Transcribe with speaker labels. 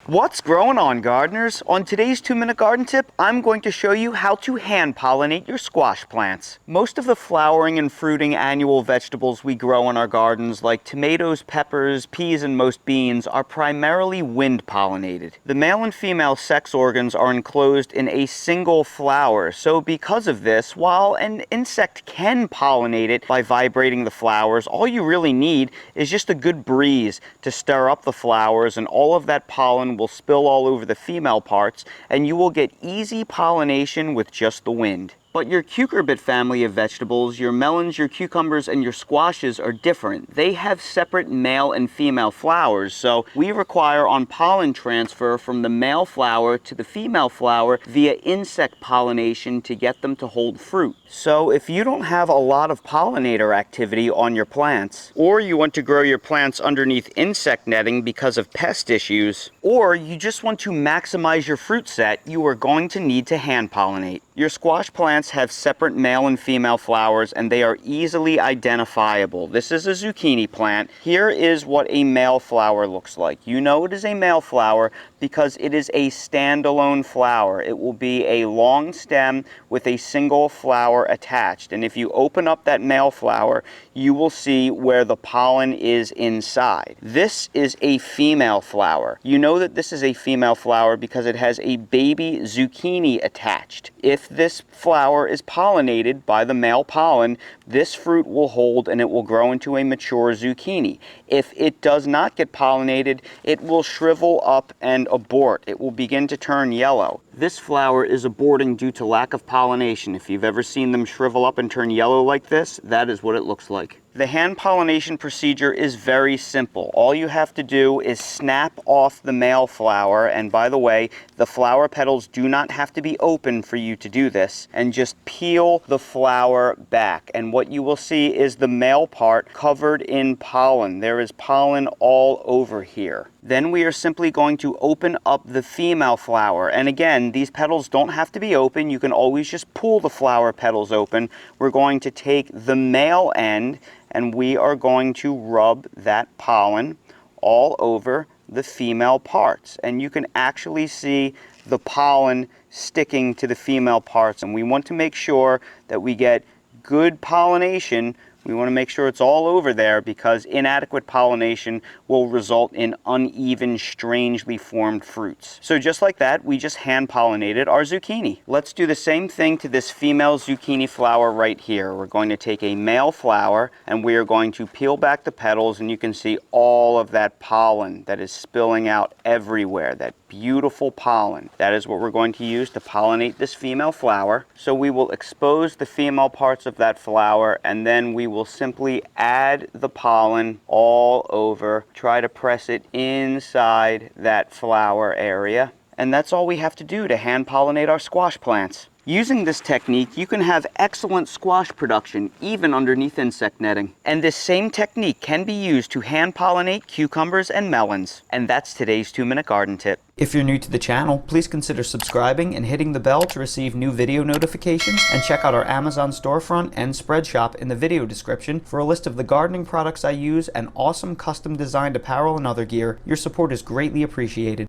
Speaker 1: What's growing on, gardeners? On today's 2-minute garden tip, I'm going to show you how to hand pollinate your squash plants. Most of the flowering and fruiting annual vegetables we grow in our gardens, like tomatoes, peppers, peas, and most beans, are primarily wind pollinated. The male and female sex organs are enclosed in a single flower, so because of this, while an insect can pollinate it by vibrating the flowers, all you really need is just a good breeze to stir up the flowers, and all of that pollen will spill all over the female parts, and you will get easy pollination with just the wind. But your cucurbit family of vegetables, your melons, your cucumbers, and your squashes are different. They have separate male and female flowers, so we require on pollen transfer from the male flower to the female flower via insect pollination to get them to hold fruit. So if you don't have a lot of pollinator activity on your plants, or you want to grow your plants underneath insect netting because of pest issues, or you just want to maximize your fruit set, you are going to need to hand pollinate. Your squash plants have separate male and female flowers, and they are easily identifiable. This is a zucchini plant. Here is what a male flower looks like. You know it is a male flower because it is a standalone flower. It will be a long stem with a single flower attached. And if you open up that male flower, you will see where the pollen is inside. This is a female flower. You know that this is a female flower because it has a baby zucchini attached. If this flower is pollinated by the male pollen, this fruit will hold and it will grow into a mature zucchini. If it does not get pollinated, it will shrivel up and abort. It will begin to turn yellow. This flower is aborting due to lack of pollination. If you've ever seen them shrivel up and turn yellow like this, that is what it looks like. The hand pollination procedure is very simple. All you have to do is snap off the male flower, and by the way, the flower petals do not have to be open for you to do this, and just peel the flower back. And what you will see is the male part covered in pollen. There is pollen all over here. Then we are simply going to open up the female flower. And again, these petals don't have to be open. You can always just pull the flower petals open. We're going to take the male end and we are going to rub that pollen all over the female parts. And you can actually see the pollen sticking to the female parts. And we want to make sure that we get good pollination. We want to make sure it's all over there because inadequate pollination will result in uneven, strangely formed fruits. So just like that, we just hand pollinated our zucchini. Let's do the same thing to this female zucchini flower right here. We're going to take a male flower and we are going to peel back the petals, and you can see all of that pollen that is spilling out everywhere, that beautiful pollen. That is what we're going to use to pollinate this female flower. So we will expose the female parts of that flower, and then we will simply add the pollen all over. Try to press it inside that flower area. And that's all we have to do to hand pollinate our squash plants. Using this technique, you can have excellent squash production even underneath insect netting. And this same technique can be used to hand pollinate cucumbers and melons. And that's today's 2-minute garden tip. If you're new to the channel, please consider subscribing and hitting the bell to receive new video notifications, and check out our Amazon storefront and spread shop in the video description for a list of the gardening products I use and awesome custom designed apparel and other gear. Your support is greatly appreciated.